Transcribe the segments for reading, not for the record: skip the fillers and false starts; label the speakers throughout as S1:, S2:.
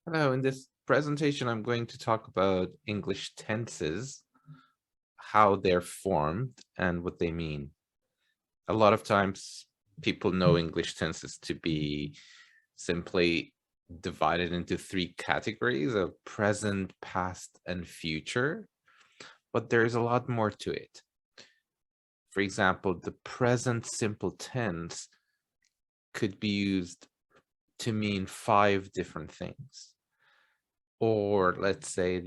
S1: Hello, in this presentation, I'm going to talk about English tenses, how they're formed, and what they mean. A lot of times, people know English tenses to be simply divided into three categories of present, past, and future, but there's a lot more to it. For example, the present simple tense could be used to mean 5 different things. Or let's say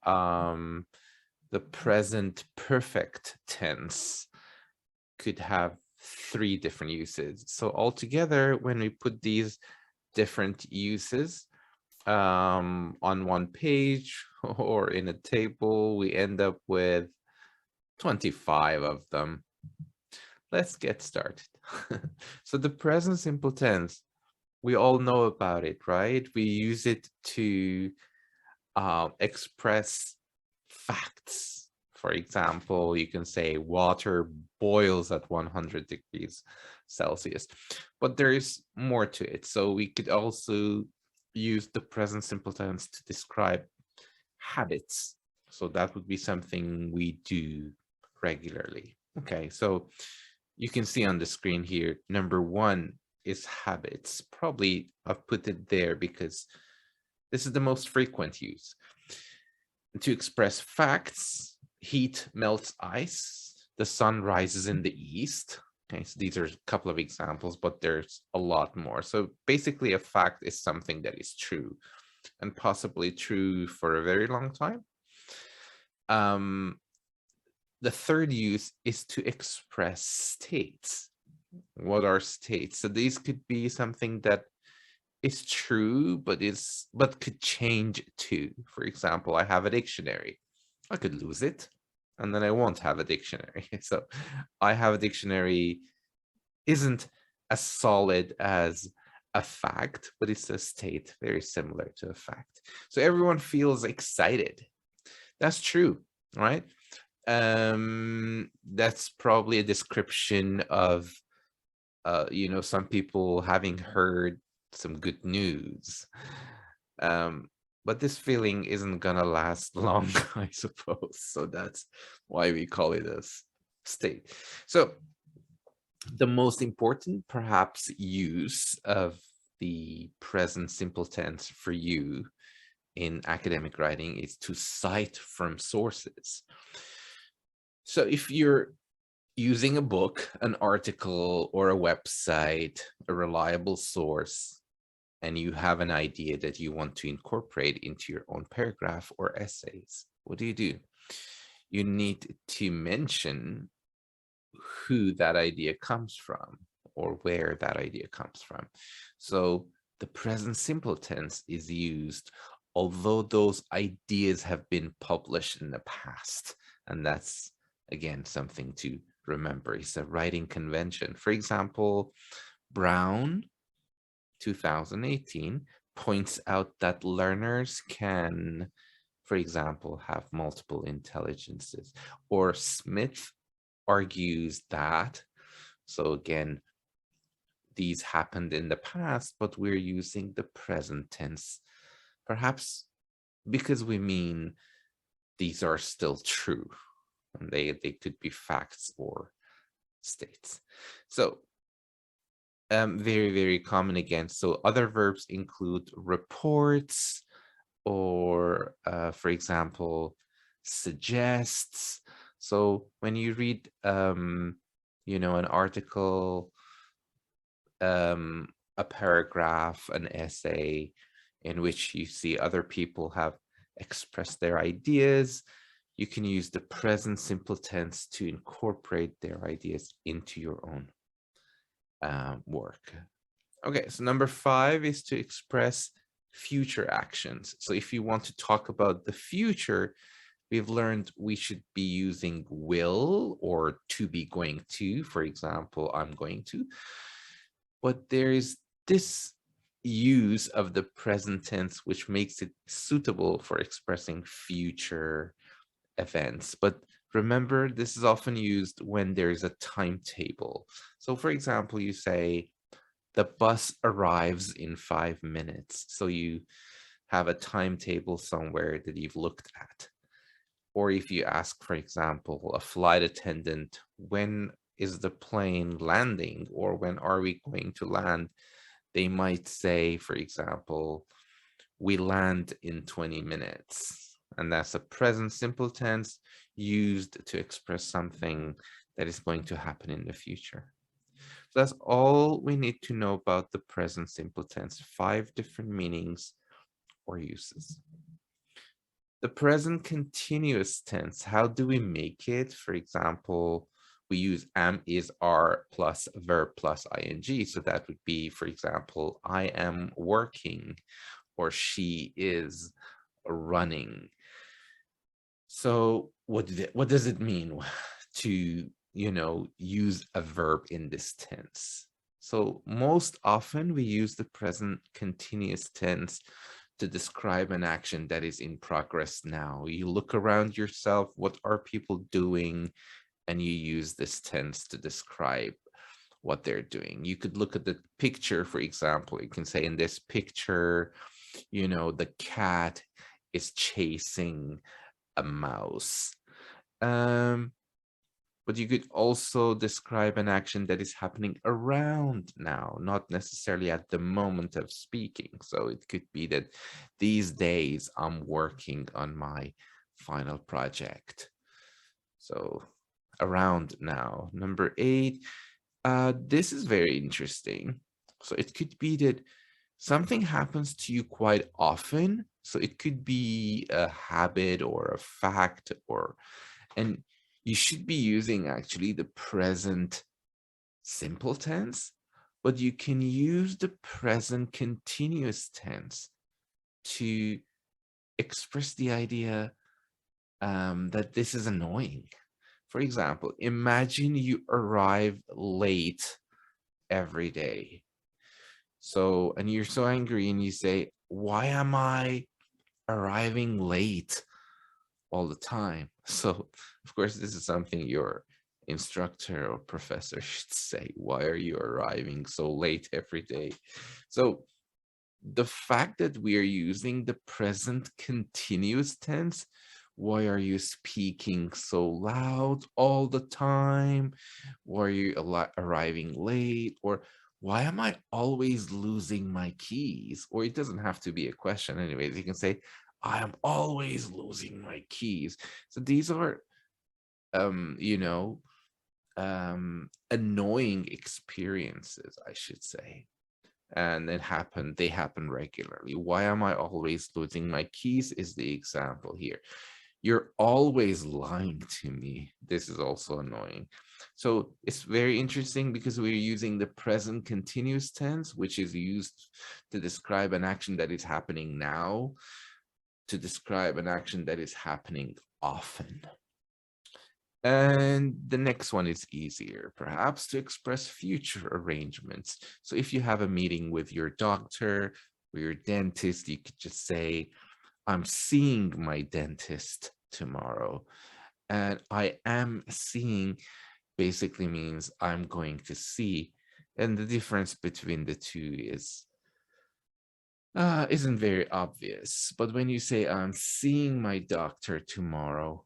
S1: um, the present perfect tense could have 3 different uses. So altogether, when we put these different uses on one page or in a table, we end up with 25 of them. Let's get started. So the present simple tense, we all know about it, right? We use it to express facts. For example, you can say water boils at 100 degrees Celsius, but there's more to it. So we could also use the present simple tense to describe habits. So that would be something we do regularly. Okay, so you can see on the screen here, number 1 is habits. Probably I've put it there because this is the most frequent use. To express facts, heat melts ice, the sun rises in the east. Okay, so these are a couple of examples, but there's a lot more. So basically, a fact is something that is true and possibly true for a very long time. The third use is to express states. What are states? So these could be something that is true, but could change too. For example, I have a dictionary. I could lose it, and then I won't have a dictionary. So I have a dictionary isn't as solid as a fact, but it's a state very similar to a fact. So everyone feels excited. That's true, right? That's probably a description of some people having heard some good news. Um, but this feeling isn't gonna last long, I suppose. So that's why we call it a state. So the most important, perhaps, use of the present simple tense for you in academic writing is to cite from sources. So if you're using a book, an article, or a website, a reliable source, and you have an idea that you want to incorporate into your own paragraph or essays, what do? You need to mention who that idea comes from or where that idea comes from. So the present simple tense is used although those ideas have been published in the past. And that's, again, something to remember. It's a writing convention. For example, Brown, 2018, points out that learners can, for example, have multiple intelligences. Or Smith argues that, so again, these happened in the past, but we're using the present tense, perhaps because we mean these are still true. And they could be facts or states. So very, very common again. So other verbs include reports or, for example, suggests. So when you read, an article, a paragraph, an essay in which you see other people have expressed their ideas, you can use the present simple tense to incorporate their ideas into your own work. Okay, so number 5 is to express future actions. So if you want to talk about the future, we've learned we should be using will or to be going to. For example, I'm going to. But there is this use of the present tense which makes it suitable for expressing future events. But remember, this is often used when there's a timetable. So for example, you say, the bus arrives in 5 minutes. So you have a timetable somewhere that you've looked at. Or if you ask, for example, a flight attendant, when is the plane landing or when are we going to land? They might say, for example, we land in 20 minutes. And that's a present simple tense used to express something that is going to happen in the future. So that's all we need to know about the present simple tense, 5 different meanings or uses. The present continuous tense, how do we make it? For example, we use am, is, are plus verb plus ing. So that would be, for example, I am working or she is running. So what does it mean to, use a verb in this tense? So most often we use the present continuous tense to describe an action that is in progress now. You look around yourself, what are people doing? And you use this tense to describe what they're doing. You could look at the picture, for example. You can say in this picture, the cat is chasing a mouse. But you could also describe an action that is happening around now, not necessarily at the moment of speaking. So it could be that these days I'm working on my final project. So around now. Number 8, this is very interesting. So it could be that something happens to you quite often. So it could be a habit or a fact, and you should be using actually the present simple tense, but you can use the present continuous tense to express the idea that this is annoying. For example, imagine you arrive late every day. So, and you're so angry and you say, why am I arriving late all the time? So, of course, this is something your instructor or professor should say. Why are you arriving so late every day? So, the fact that we are using the present continuous tense, why are you speaking so loud all the time? Why are you arriving late? Or why am I always losing my keys? Or it doesn't have to be a question anyways. You can say, I am always losing my keys. So these are, annoying experiences, I should say. And they happen regularly. Why am I always losing my keys is the example here. You're always lying to me. This is also annoying. So it's very interesting because we're using the present continuous tense, which is used to describe an action that is happening now, to describe an action that is happening often. And the next one is easier, perhaps, to express future arrangements. So if you have a meeting with your doctor or your dentist, you could just say, I'm seeing my dentist tomorrow. And I am seeing basically means I'm going to see. And the difference between the two isn't very obvious. But when you say I'm seeing my doctor tomorrow,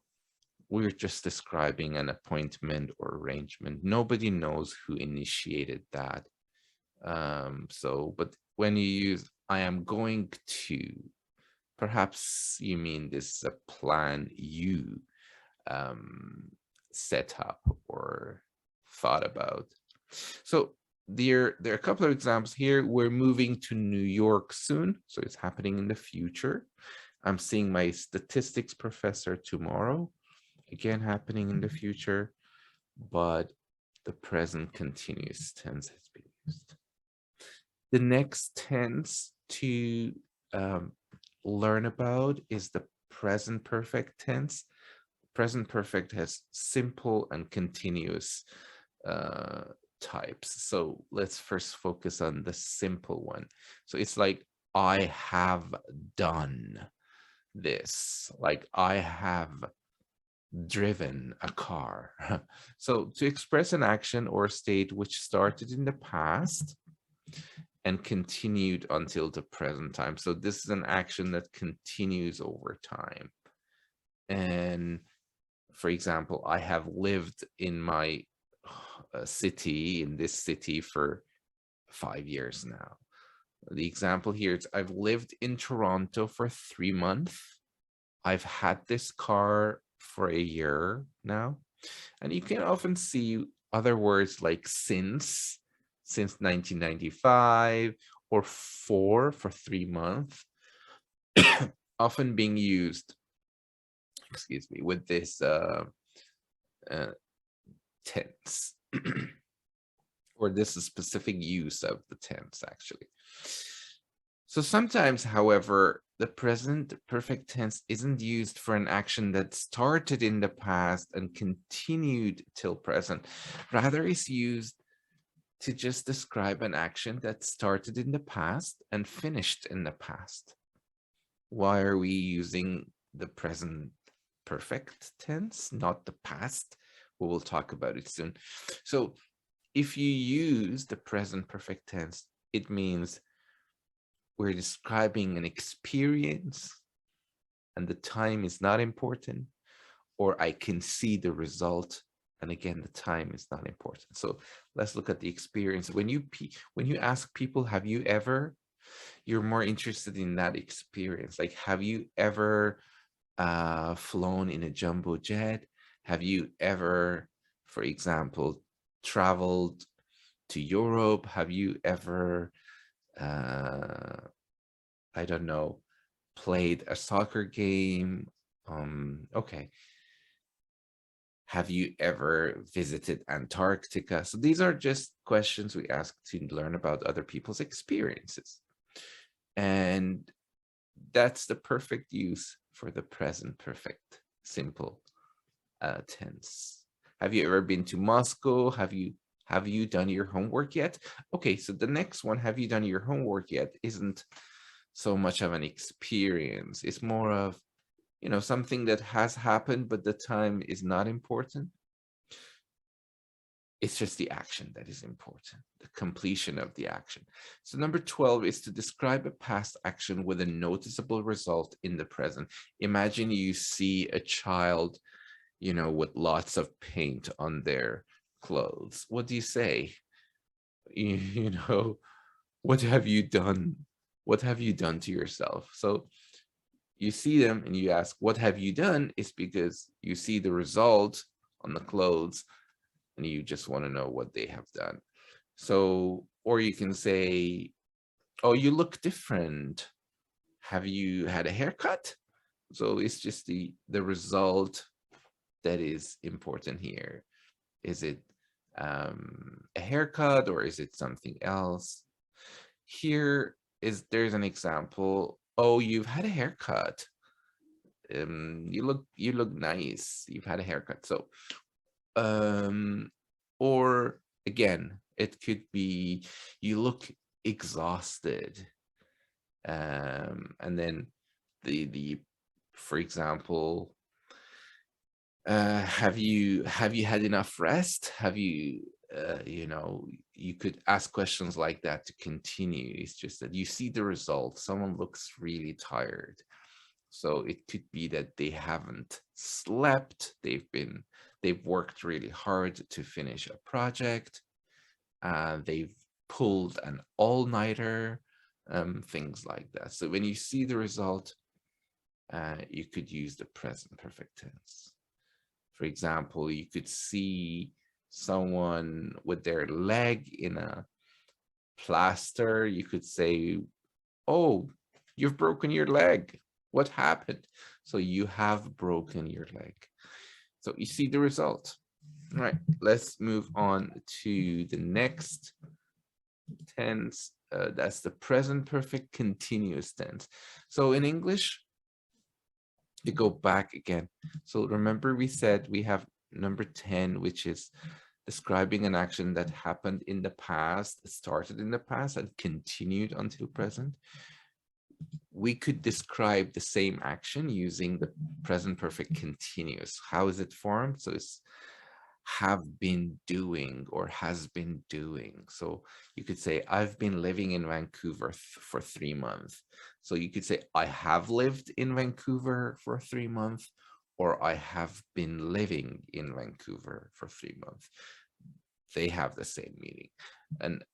S1: we're just describing an appointment or arrangement. Nobody knows who initiated that. But when you use I am going to, perhaps you mean this is a plan you set up or thought about. So there are a couple of examples here. We're moving to New York soon, so it's happening in the future. I'm seeing my statistics professor tomorrow, again happening in the future, but the present continuous tense has been used. The next tense to learn about is the present perfect tense. Present perfect has simple and continuous types. So let's first focus on the simple one. So it's like, I have done this. Like, I have driven a car. So to express an action or state which started in the past, and continued until the present time. So this is an action that continues over time. And for example, I have lived in my city, in this city, for 5 years now. The example here is I've lived in Toronto for 3 months. I've had this car for a year now. And you can often see other words like since 1995, or for 3 months, often being used, excuse me, with this uh, tense, or this is specific use of the tense, actually. So sometimes, however, the present perfect tense isn't used for an action that started in the past and continued till present. Rather, it's used to just describe an action that started in the past and finished in the past. Why are we using the present perfect tense, not the past? We will talk about it soon. So if you use the present perfect tense, it means we're describing an experience and the time is not important, or I can see the result, and again, the time is not important. So let's look at the experience. When you ask people, have you ever, you're more interested in that experience. Like, have you ever flown in a jumbo jet? Have you ever, for example, traveled to Europe? Have you ever, I don't know, played a soccer game? Okay. Have you ever visited Antarctica? So these are just questions we ask to learn about other people's experiences. And that's the perfect use for the present perfect simple tense. Have you ever been to Moscow? Have you done your homework yet? Okay, so the next one, have you done your homework yet, isn't so much of an experience. It's more of, something that has happened, but the time is not important. It's just the action that is important, the completion of the action. So number 12 is to describe a past action with a noticeable result in the present. Imagine you see a child, with lots of paint on their clothes. What do you say? You know, what have you done? What have you done to yourself? So you see them and you ask, what have you done? It's because you see the result on the clothes and you just want to know what they have done. So, or you can say, oh, you look different. Have you had a haircut? So it's just the result that is important here. Is it a haircut, or is it something else? Here there's an example. Oh, you've had a haircut. You look nice. You've had a haircut. So, or again, it could be you look exhausted. And then the for example, have you had enough rest? Have you you could ask questions like that to continue. It's just that you see the result. Someone looks really tired. So it could be that they haven't slept. They've worked really hard to finish a project. They've pulled an all-nighter, things like that. So when you see the result, you could use the present perfect tense. For example, you could see someone with their leg in a plaster. You could say, oh, you've broken your leg. What happened? So you have broken your leg. So you see the result. All right, let's move on to the next tense. That's the present perfect continuous tense. So in English, you go back again. So remember we said we have number 10, which is describing an action that happened in the past, started in the past and continued until present. We could describe the same action using the present perfect continuous. How is it formed? So it's have been doing or has been doing. So you could say, I've been living in Vancouver for 3 months. So you could say, I have lived in Vancouver for 3 months, or I have been living in Vancouver for 3 months. They have the same meaning. And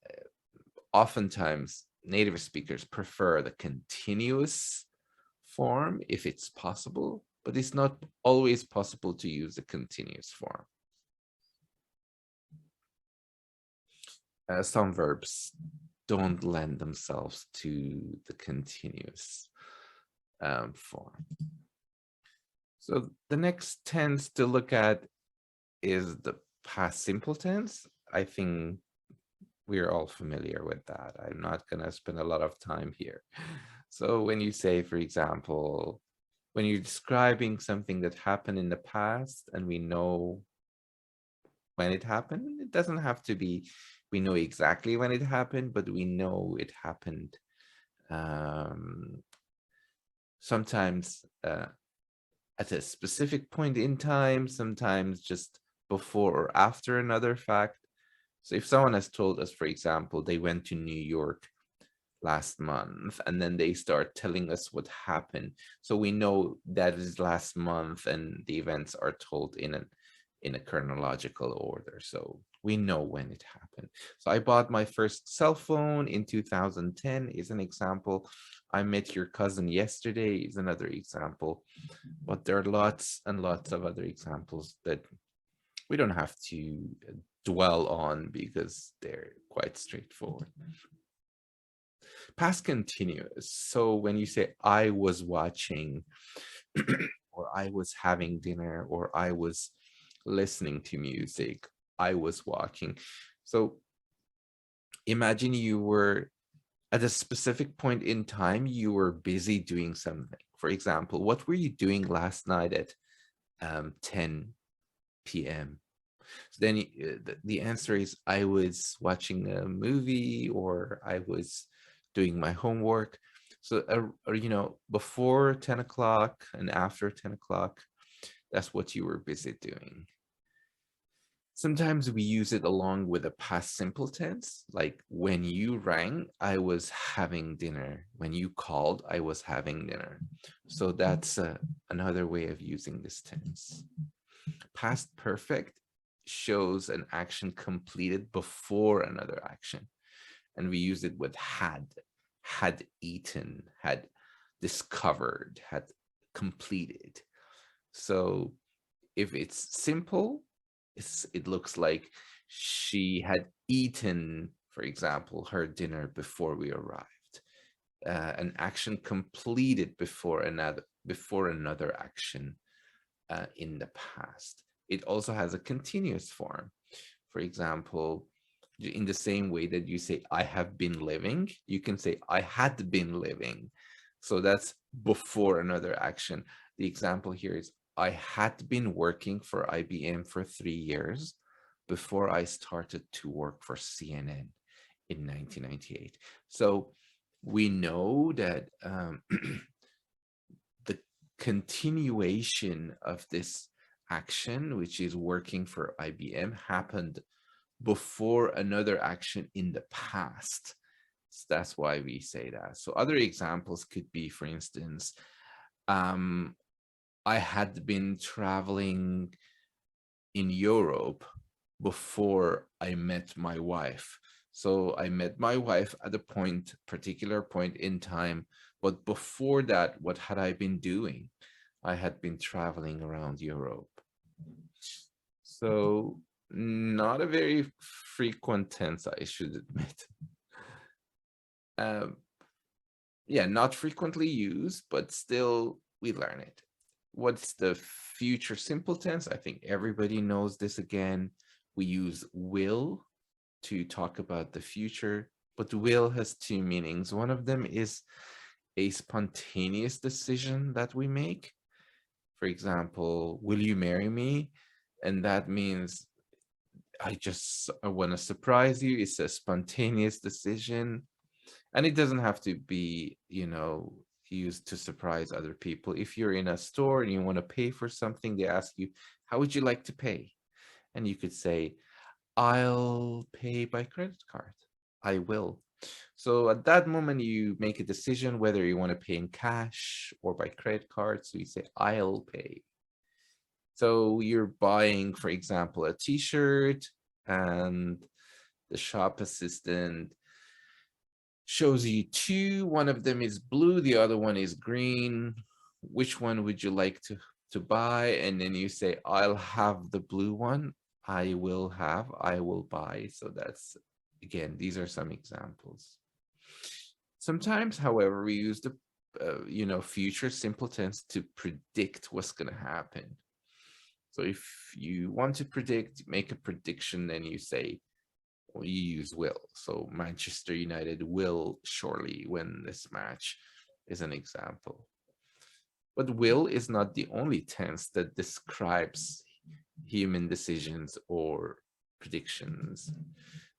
S1: oftentimes, native speakers prefer the continuous form if it's possible, but it's not always possible to use the continuous form. Some verbs don't lend themselves to the continuous form. So the next tense to look at is the past simple tense. I think we're all familiar with that. I'm not going to spend a lot of time here. So when you say, for example, when you're describing something that happened in the past and we know when it happened, it doesn't have to be, we know exactly when it happened, but we know it happened sometimes at a specific point in time, sometimes just before or after another fact. So if someone has told us, for example, they went to New York last month, and then they start telling us what happened, so we know that is last month, and the events are told in a chronological order, so we know when it happened. So I bought my first cell phone in 2010 is an example. I met your cousin yesterday is another example. But there are lots and lots of other examples that we don't have to dwell on because they're quite straightforward. Past continuous. So when you say I was watching or I was having dinner or I was listening to music, I was walking. So imagine you were at a specific point in time, you were busy doing something. For example, what were you doing last night at 10 p.m.? So then the answer is I was watching a movie or I was doing my homework. So, before 10 o'clock and after 10 o'clock, that's what you were busy doing. Sometimes we use it along with a past simple tense, like when you rang, I was having dinner. When you called, I was having dinner. So that's another way of using this tense. Past perfect shows an action completed before another action. And we use it with had eaten, had discovered, had completed. So if it's simple, it looks like she had eaten, for example, her dinner before we arrived. An action completed before another action in the past. It also has a continuous form. For example, in the same way that you say, I have been living, you can say, I had been living. So that's before another action. The example here is, I had been working for IBM for 3 years before I started to work for CNN in 1998. So we know that the continuation of this action, which is working for IBM, happened before another action in the past. So that's why we say that. So other examples could be, for instance, I had been traveling in Europe before I met my wife. So I met my wife at a particular point in time, but before that, what had I been doing? I had been traveling around Europe. So not a very frequent tense, I should admit. Yeah, not frequently used, but still we learn it. What's the future simple tense? I think everybody knows this again. We use will to talk about the future, but will has two meanings. One of them is a spontaneous decision that we make. For example, will you marry me? And that means I want to surprise you. It's a spontaneous decision. And it doesn't have to be, used to surprise other people. If you're in a store and you want to pay for something, they ask you, how would you like to pay? And you could say, I'll pay by credit card. I will. So at that moment, you make a decision whether you want to pay in cash or by credit card. So you say, I'll pay. So you're buying, for example, a t-shirt, and the shop assistant shows you two. One of them is blue, the other one is green. Which one would you like to buy? And then you say, I'll have the blue one. I will buy. So that's, again, these are some examples. Sometimes, however, we use the future simple tense to predict what's going to happen. So if you want to predict, make a prediction, then you say, or you use will. So Manchester United will surely win this match is an example. But will is not the only tense that describes human decisions or predictions.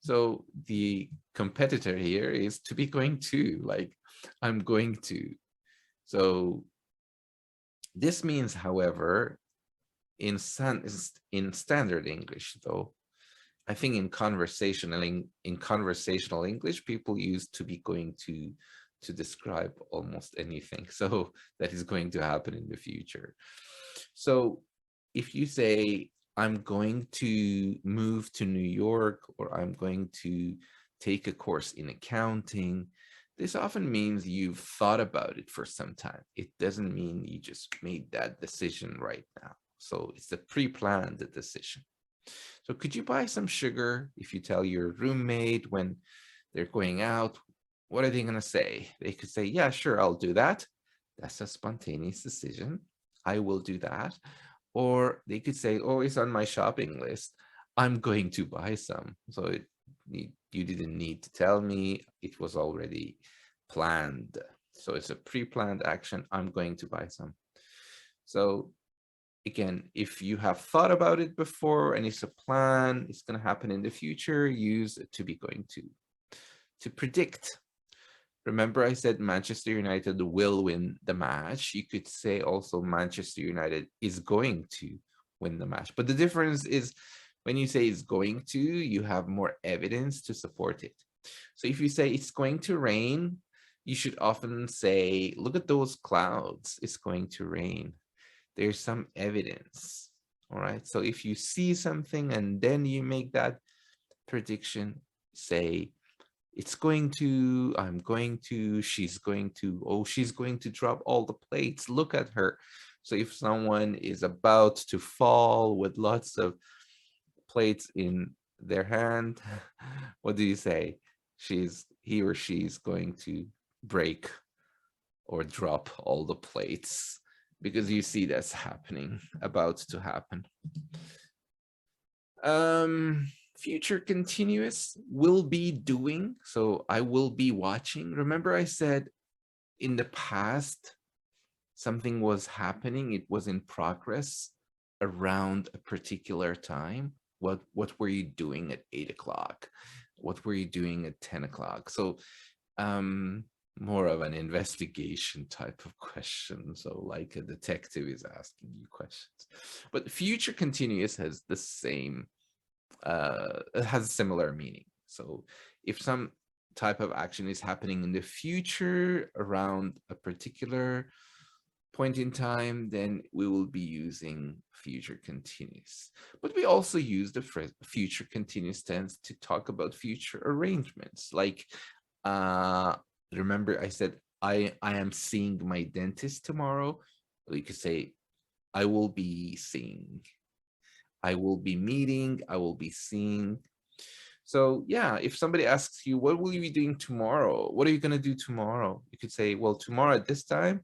S1: So the competitor here is to be going to, like, I'm going to. So this means, however, in standard English, though, I think in conversational English, people use to be going to describe almost anything. So that is going to happen in the future. So if you say, I'm going to move to New York, or I'm going to take a course in accounting, this often means you've thought about it for some time. It doesn't mean you just made that decision right now. So it's a pre-planned decision. So could you buy some sugar? If you tell your roommate when they're going out, what are they going to say? They could say, yeah, sure, I'll do that. That's a spontaneous decision. I will do that. Or they could say, oh, it's on my shopping list. I'm going to buy some. So you didn't need to tell me. It was already planned. So it's a pre-planned action. I'm going to buy some. So again, if you have thought about it before and it's a plan, it's going to happen in the future, use to be going to. To predict. Remember I said Manchester United will win the match. You could say also Manchester United is going to win the match. But the difference is when you say it's going to, you have more evidence to support it. So if you say it's going to rain, you should often say, look at those clouds, it's going to rain. There's some evidence. All right. So if you see something and then you make that prediction, say, it's going to, I'm going to, she's going to, oh, she's going to drop all the plates. Look at her. So if someone is about to fall with lots of plates in their hand, what do you say? He or she's going to break or drop all the plates, because you see that's happening, about to happen. Future continuous, will be doing. So I will be watching. Remember I said in the past, something was happening. It was in progress around a particular time. What were you doing at 8 o'clock? What were you doing at 10 o'clock? So more of an investigation type of question. So like a detective is asking you questions. But future continuous has the same, it has a similar meaning. So if some type of action is happening in the future around a particular point in time, then we will be using future continuous. But we also use the future continuous tense to talk about future arrangements. Like, remember I said, I am seeing my dentist tomorrow. We could say, I will be seeing. I will be meeting, I will be seeing. So yeah, if somebody asks you, what will you be doing tomorrow? What are you going to do tomorrow? You could say, well, tomorrow at this time,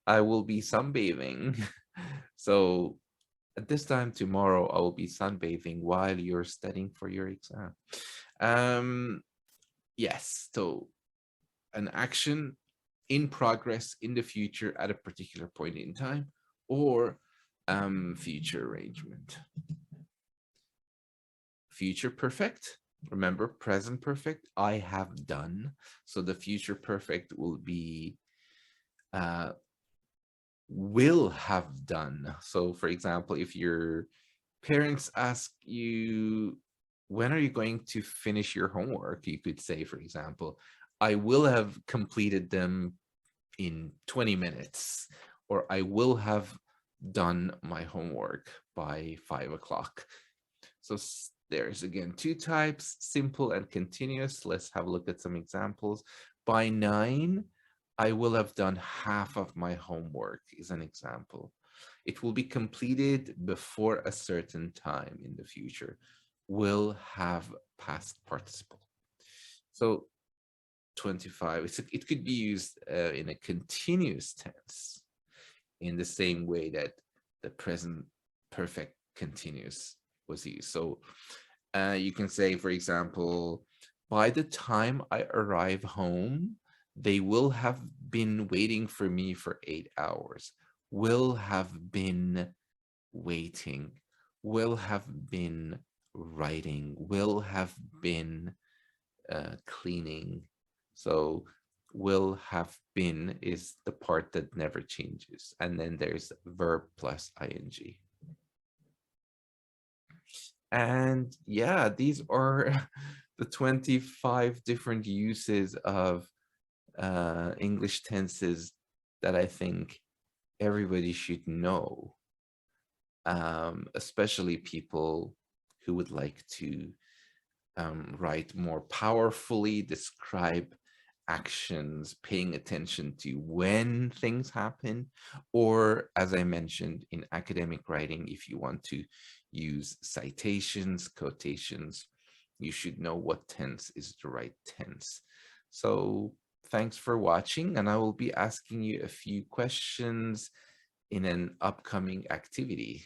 S1: I will be sunbathing. So at this time tomorrow, I will be sunbathing while you're studying for your exam. Yes, so an action in progress in the future at a particular point in time, or future arrangement. Future perfect, remember present perfect, I have done. So the future perfect will be will have done. So for example, if you're parents ask you, when are you going to finish your homework? You could say, for example, I will have completed them in 20 minutes, or I will have done my homework by 5 o'clock. So there's again two types, simple and continuous. Let's have a look at some examples. By 9, I will have done half of my homework is an example. It will be completed before a certain time in the future. Will have past participle. So 25, it could be used in a continuous tense in the same way that the present perfect continuous was used. So you can say, for example, by the time I arrive home, they will have been waiting for me for 8 hours. Will have been waiting, will have been writing, will have been cleaning. So will have been is the part that never changes. And then there's verb plus ing. And yeah, these are the 25 different uses of English tenses that I think everybody should know, especially people who would like to write more powerfully, describe actions, paying attention to when things happen, or as I mentioned in academic writing, if you want to use citations, quotations, you should know what tense is the right tense. So thanks for watching, and I will be asking you a few questions in an upcoming activity.